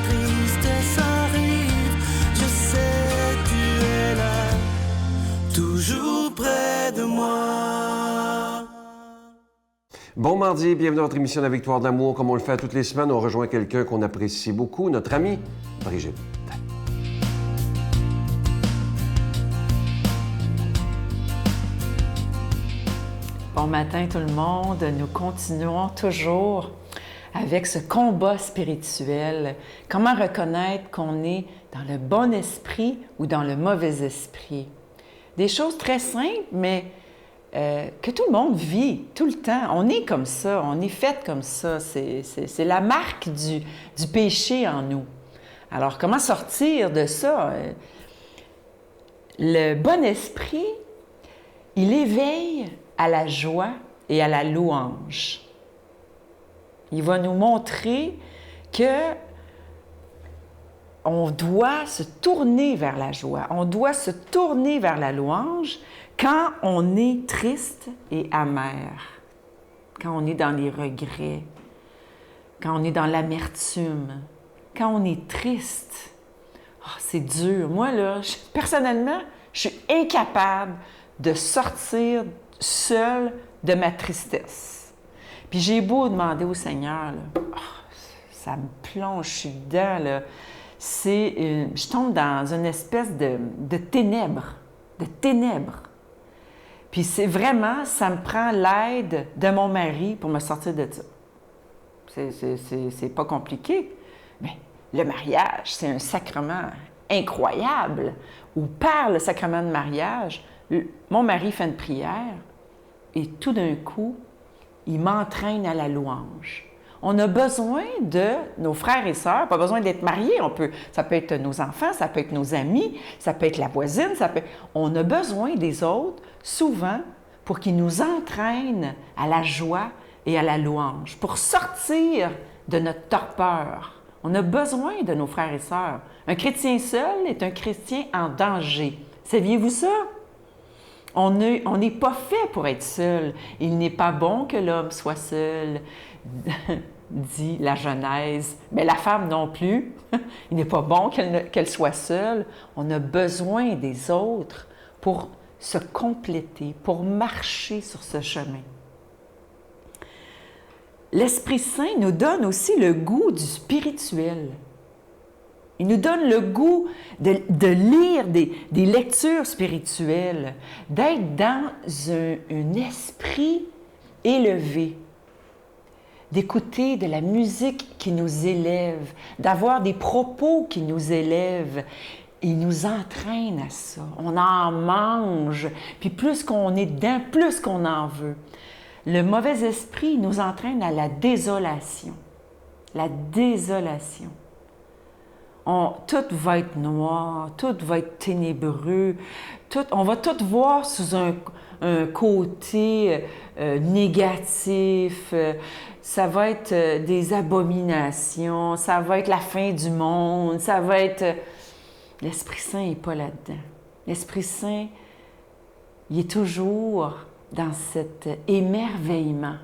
tristesse arrive, je sais tu es là, toujours près de moi. Bon mardi, bienvenue dans notre émission de la Victoire de l'amour. Comme on le fait toutes les semaines, on rejoint quelqu'un qu'on apprécie beaucoup, notre amie Brigitte. Bon matin tout le monde, nous continuons toujours avec ce combat spirituel. Comment reconnaître qu'on est dans le bon esprit ou dans le mauvais esprit? Des choses très simples, mais que tout le monde vit tout le temps. On est comme ça, on est fait comme ça. C'est la marque du péché en nous. Alors, comment sortir de ça? Le bon esprit, il éveille à la joie et à la louange. Il va nous montrer que on doit se tourner vers la joie, on doit se tourner vers la louange quand on est triste et amer, quand on est dans les regrets, quand on est dans l'amertume, quand on est triste. Oh, c'est dur. Moi, là, personnellement, je suis incapable de sortir seule de ma tristesse. Puis j'ai beau demander au Seigneur, là, oh, ça me plonge, je suis dedans, là. Je tombe dans une espèce de ténèbres, Puis c'est vraiment, ça me prend l'aide de mon mari pour me sortir de ça. C'est pas compliqué, mais le mariage, c'est un sacrement incroyable, où par le sacrement de mariage, mon mari fait une prière, et tout d'un coup, il m'entraîne à la louange. On a besoin de nos frères et sœurs, pas besoin d'être mariés. Ça peut être nos enfants, ça peut être nos amis, ça peut être la voisine, on a besoin des autres, souvent, pour qu'ils nous entraînent à la joie et à la louange, pour sortir de notre torpeur. On a besoin de nos frères et sœurs. Un chrétien seul est un chrétien en danger. Saviez-vous ça? On n'est pas fait pour être seul. Il n'est pas bon que l'homme soit seul, dit la Genèse. Mais la femme non plus. Il n'est pas bon qu'elle soit seule. On a besoin des autres pour se compléter, pour marcher sur ce chemin. L'Esprit Saint nous donne aussi le goût du spirituel. Il nous donne le goût de lire des lectures spirituelles, d'être dans un esprit élevé, d'écouter de la musique qui nous élève, d'avoir des propos qui nous élèvent. Il nous entraîne à ça. On en mange, puis plus qu'on est dedans, plus qu'on en veut. Le mauvais esprit nous entraîne à la désolation. La désolation. Tout va être noir, tout va être ténébreux, on va tout voir sous un côté négatif, ça va être des abominations, ça va être la fin du monde, ça va être... L'Esprit Saint n'est pas là-dedans. L'Esprit Saint, il est toujours dans cet émerveillement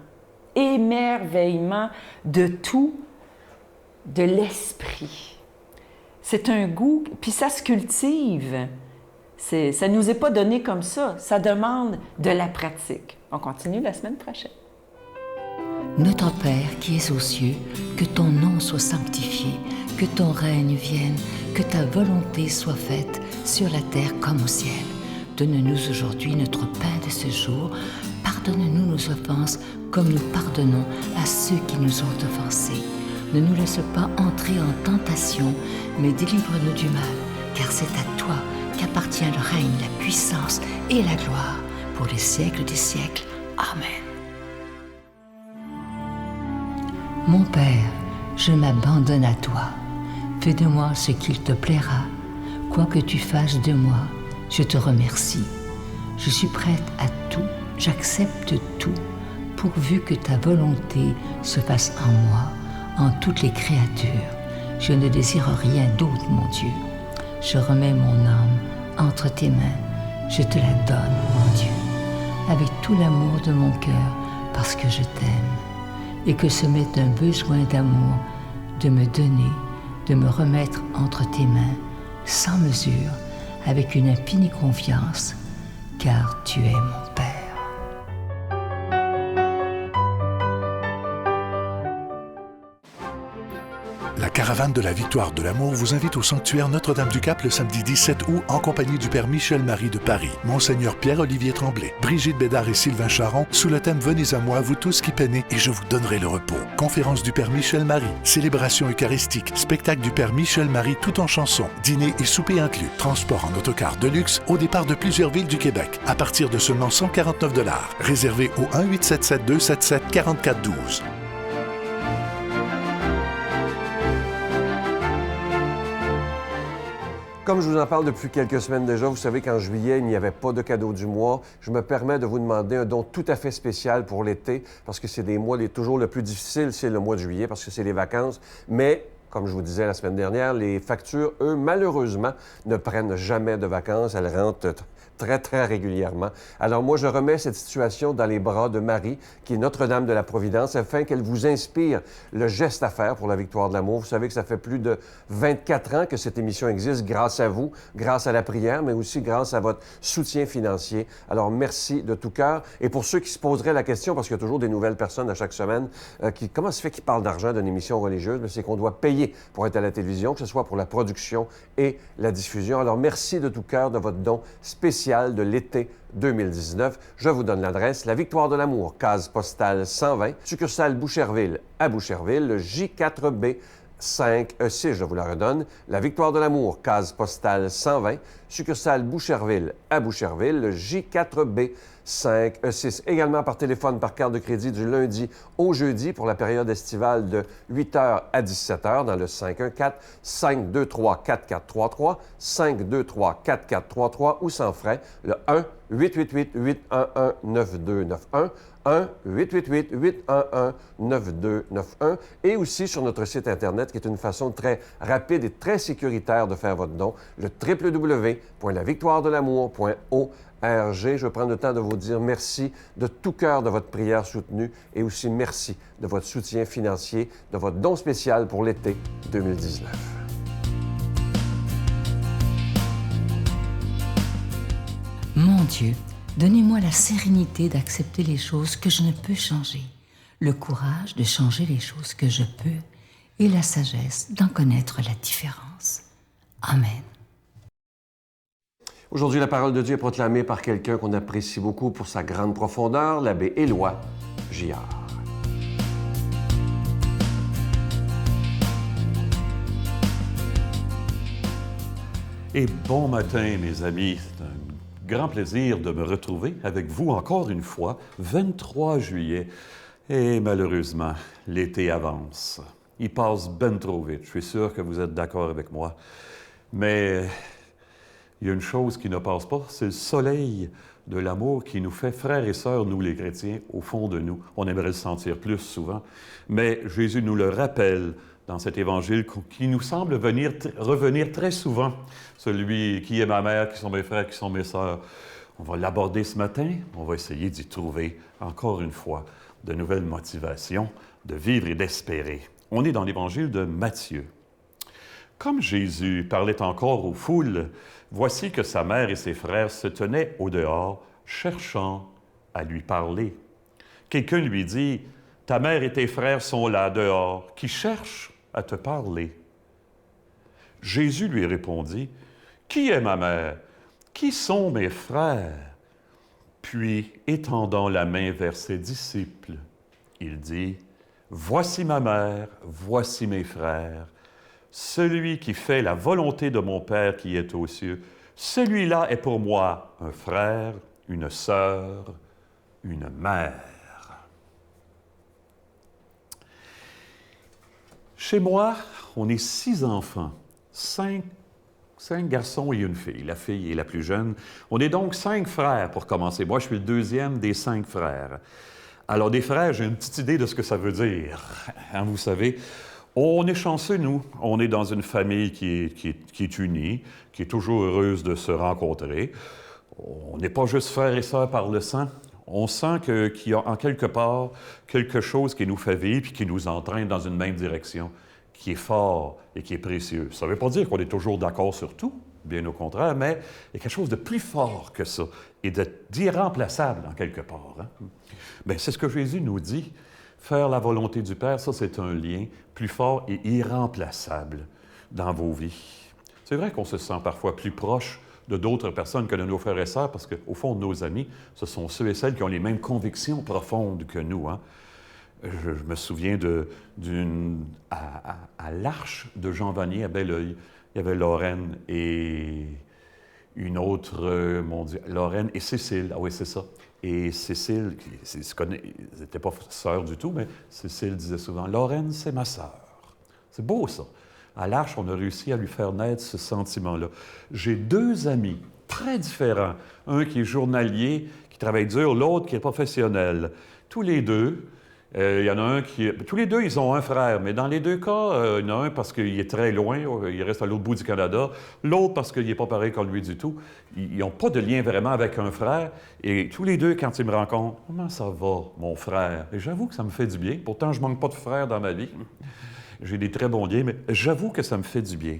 de tout, de l'esprit. C'est un goût, puis ça se cultive. Ça ne nous est pas donné comme ça. Ça demande de la pratique. On continue la semaine prochaine. Notre Père qui es aux cieux, que ton nom soit sanctifié, que ton règne vienne, que ta volonté soit faite sur la terre comme au ciel. Donne-nous aujourd'hui notre pain de ce jour. Pardonne-nous nos offenses comme nous pardonnons à ceux qui nous ont offensés. Ne nous laisse pas entrer en tentation, mais délivre-nous du mal, car c'est à toi qu'appartient le règne, la puissance et la gloire pour les siècles des siècles. Amen. Mon Père, je m'abandonne à toi. Fais de moi ce qu'il te plaira. Quoi que tu fasses de moi, je te remercie. Je suis prête à tout, j'accepte tout, pourvu que ta volonté se fasse en moi, en toutes les créatures. Je ne désire rien d'autre, mon Dieu. Je remets mon âme entre tes mains. Je te la donne, mon Dieu, avec tout l'amour de mon cœur, parce que je t'aime, et que ce m'est un besoin d'amour de me donner, de me remettre entre tes mains, sans mesure, avec une infinie confiance, car tu es mon Père. La caravane de la Victoire de l'amour vous invite au sanctuaire Notre-Dame-du-Cap le samedi 17 août en compagnie du Père Michel-Marie de Paris, Monseigneur Pierre-Olivier Tremblay, Brigitte Bédard et Sylvain Charon sous le thème « Venez à moi, vous tous qui peinez, et je vous donnerai le repos ». Conférence du Père Michel-Marie, célébration eucharistique, spectacle du Père Michel-Marie tout en chansons, dîner et souper inclus, transport en autocar de luxe au départ de plusieurs villes du Québec, à partir de seulement 149 $. Réservé au 1-877-277-4412. Comme je vous en parle depuis quelques semaines déjà, vous savez qu'en juillet, il n'y avait pas de cadeau du mois. Je me permets de vous demander un don tout à fait spécial pour l'été, parce que c'est des mois toujours le plus difficile, c'est le mois de juillet, parce que c'est les vacances. Mais, comme je vous disais la semaine dernière, les factures, eux, malheureusement, ne prennent jamais de vacances. Elles rentrent très, très régulièrement. Alors moi, je remets cette situation dans les bras de Marie, qui est Notre-Dame de la Providence, afin qu'elle vous inspire le geste à faire pour la victoire de l'amour. Vous savez que ça fait plus de 24 ans que cette émission existe grâce à vous, grâce à la prière, mais aussi grâce à votre soutien financier. Alors merci de tout cœur. Et pour ceux qui se poseraient la question, parce qu'il y a toujours des nouvelles personnes à chaque semaine, comment se fait qu'ils parlent d'argent d'une émission religieuse? Bien, c'est qu'on doit payer pour être à la télévision, que ce soit pour la production et la diffusion. Alors merci de tout cœur de votre don spécial de l'été 2019. Je vous donne l'adresse, la Victoire de l'amour, case postale 120, succursale Boucherville à Boucherville, le J4B 5E6, je vous la redonne. La Victoire de l'amour, case postale 120, succursale Boucherville à Boucherville, le J4B 5E6. Également par téléphone, par carte de crédit du lundi au jeudi pour la période estivale de 8h à 17h dans le 514-523-4433, 523-4433 ou sans frais, le 1-888-811-9291, 1-888-811-9291 et aussi sur notre site Internet qui est une façon très rapide et très sécuritaire de faire votre don, le www.lavictoiredelamour.org. Je vais prendre le temps de vous dire merci de tout cœur de votre prière soutenue et aussi merci de votre soutien financier, de votre don spécial pour l'été 2019. Mon Dieu, donnez-moi la sérénité d'accepter les choses que je ne peux changer, le courage de changer les choses que je peux et la sagesse d'en connaître la différence. Amen. Aujourd'hui, la parole de Dieu est proclamée par quelqu'un qu'on apprécie beaucoup pour sa grande profondeur, l'abbé Éloi Giard. Et bon matin, mes amis. C'est un grand plaisir de me retrouver avec vous encore une fois, 23 juillet. Et malheureusement, l'été avance. Il passe ben trop vite. Je suis sûr que vous êtes d'accord avec moi. Mais il y a une chose qui ne passe pas, c'est le soleil de l'amour qui nous fait frères et sœurs, nous les chrétiens, au fond de nous. On aimerait le sentir plus souvent. Mais Jésus nous le rappelle dans cet évangile qui nous semble revenir très souvent. Celui qui est ma mère, qui sont mes frères, qui sont mes sœurs. On va l'aborder ce matin. On va essayer d'y trouver, encore une fois, de nouvelles motivations de vivre et d'espérer. On est dans l'évangile de Matthieu. Comme Jésus parlait encore aux foules, voici que sa mère et ses frères se tenaient au dehors, cherchant à lui parler. Quelqu'un lui dit, « Ta mère et tes frères sont là dehors, qui cherchent à te parler. » Jésus lui répondit, « Qui est ma mère? Qui sont mes frères? » Puis, étendant la main vers ses disciples, il dit, « Voici ma mère, voici mes frères. Celui qui fait la volonté de mon Père qui est aux cieux, celui-là est pour moi un frère, une sœur, une mère. » Chez moi, on est 6 enfants, 5 garçons et une fille. La fille est la plus jeune. On est donc 5 frères pour commencer. Moi, je suis le deuxième des 5 frères. Alors, des frères, j'ai une petite idée de ce que ça veut dire. Hein, vous savez, on est chanceux, nous. On est dans une famille qui est unie, qui est toujours heureuse de se rencontrer. On n'est pas juste frères et sœurs par le sang. On sent qu'il y a en quelque part quelque chose qui nous fait vivre et qui nous entraîne dans une même direction, qui est fort et qui est précieux. Ça ne veut pas dire qu'on est toujours d'accord sur tout, bien au contraire, mais il y a quelque chose de plus fort que ça et d'irremplaçable en quelque part. Hein? Bien, c'est ce que Jésus nous dit. Faire la volonté du Père, ça, c'est un lien plus fort et irremplaçable dans vos vies. C'est vrai qu'on se sent parfois plus proche de d'autres personnes que de nos frères et sœurs, parce qu'au fond, nos amis, ce sont ceux et celles qui ont les mêmes convictions profondes que nous. Hein? Je me souviens à l'Arche de Jean Vanier, à Belleuil, il y avait Lorraine et une autre, mon Dieu, Lorraine et Cécile. Ah oui, c'est ça. Et Cécile, ils n'étaient pas sœurs du tout, mais Cécile disait souvent, « Lorraine, c'est ma sœur. » C'est beau, ça. À l'Arche, on a réussi à lui faire naître ce sentiment-là. J'ai 2 amis très différents. Un qui est journalier, qui travaille dur, l'autre qui est professionnel. Tous les deux, il y en a un qui... Tous les deux, ils ont un frère, mais dans les 2 cas, il y en a un parce qu'il est très loin, il reste à l'autre bout du Canada, l'autre parce qu'il n'est pas pareil comme lui du tout. Ils n'ont pas de lien vraiment avec un frère. Et tous les deux, quand ils me rencontrent, « Comment ça va, mon frère? » Et j'avoue que ça me fait du bien. Pourtant, je ne manque pas de frères dans ma vie. J'ai des très bons liens, mais j'avoue que ça me fait du bien.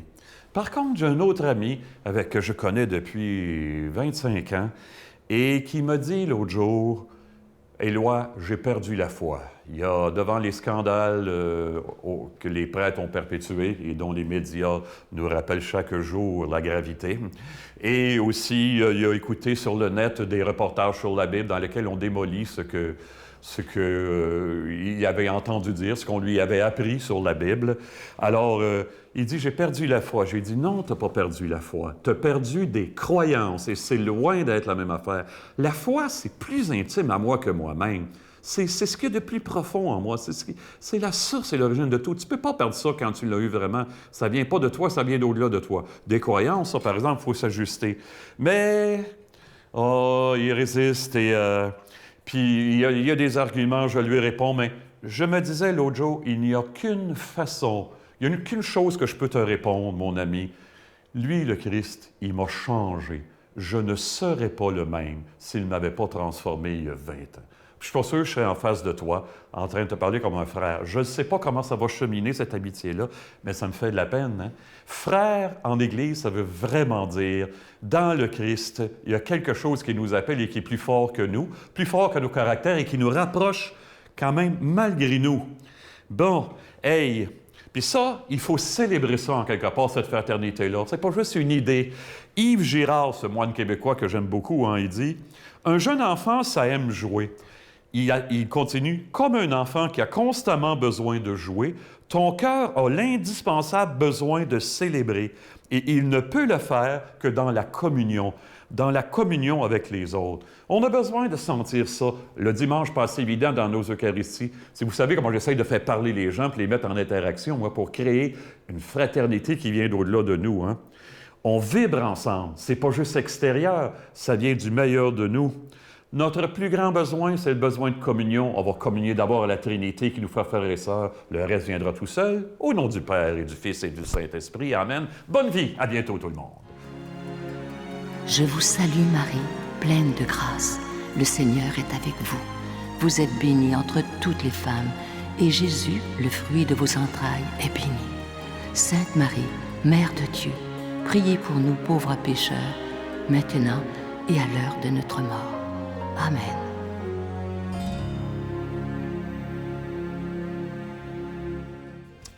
Par contre, j'ai un autre ami que je connais depuis 25 ans et qui m'a dit l'autre jour, « Éloi, j'ai perdu la foi. » Il y a, devant les scandales que les prêtres ont perpétués et dont les médias nous rappellent chaque jour la gravité, et aussi, il a écouté sur le net des reportages sur la Bible dans lesquels on démolit ce qu'il avait entendu dire, ce qu'on lui avait appris sur la Bible. Alors, il dit, j'ai perdu la foi. J'ai dit, non, tu n'as pas perdu la foi. Tu as perdu des croyances et c'est loin d'être la même affaire. La foi, c'est plus intime à moi que moi-même. C'est ce qu'il y a de plus profond en moi. C'est la source et l'origine de tout. Tu ne peux pas perdre ça quand tu l'as eu vraiment. Ça ne vient pas de toi, ça vient d'au-delà de toi. Des croyances, ça, par exemple, il faut s'ajuster. Mais, il résiste et... Puis, il y a des arguments, je lui réponds, mais je me disais l'autre jour, il n'y a qu'une façon, il n'y a qu'une chose que je peux te répondre, mon ami. Lui, le Christ, il m'a changé. Je ne serais pas le même s'il ne m'avait pas transformé il y a 20 ans. Je suis pas sûr que je serais en face de toi, en train de te parler comme un frère. Je ne sais pas comment ça va cheminer, cette amitié-là, mais ça me fait de la peine. Hein? Frère en Église, ça veut vraiment dire, dans le Christ, il y a quelque chose qui nous appelle et qui est plus fort que nous, plus fort que nos caractères et qui nous rapproche quand même malgré nous. Bon, hey, puis ça, il faut célébrer ça en quelque part, cette fraternité-là. C'est pas juste une idée. Yves Girard, ce moine québécois que j'aime beaucoup, hein, il dit « Un jeune enfant, ça aime jouer. » Il continue, « Comme un enfant qui a constamment besoin de jouer, ton cœur a l'indispensable besoin de célébrer et il ne peut le faire que dans la communion avec les autres. » On a besoin de sentir ça. Le dimanche passé, évident dans nos Eucharisties. Si vous savez comment j'essaie de faire parler les gens et les mettre en interaction, moi, pour créer une fraternité qui vient d'au-delà de nous. Hein? On vibre ensemble. C'est pas juste extérieur, ça vient du meilleur de nous. Notre plus grand besoin, c'est le besoin de communion. On va communier d'abord à la Trinité qui nous fait frères et sœurs. Le reste viendra tout seul. Au nom du Père et du Fils et du Saint-Esprit. Amen. Bonne vie. À bientôt tout le monde. Je vous salue Marie, pleine de grâce. Le Seigneur est avec vous. Vous êtes bénie entre toutes les femmes, et Jésus, le fruit de vos entrailles, est béni. Sainte Marie, Mère de Dieu, priez pour nous pauvres pécheurs, maintenant et à l'heure de notre mort. Amen.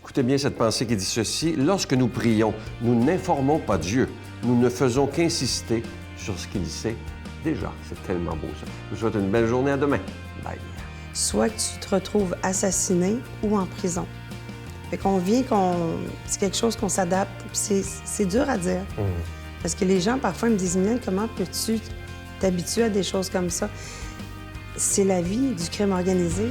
Écoutez bien cette pensée qui dit ceci. Lorsque nous prions, nous n'informons pas Dieu. Nous ne faisons qu'insister sur ce qu'il sait déjà. C'est tellement beau, ça. Je vous souhaite une belle journée. À demain. Bye. Soit que tu te retrouves assassiné ou en prison. Fait qu'on c'est quelque chose qu'on s'adapte. C'est dur à dire. Parce que les gens, parfois, me disent, Mylène, comment peux-tu t'habituer à des choses comme ça? C'est la vie du crime organisé.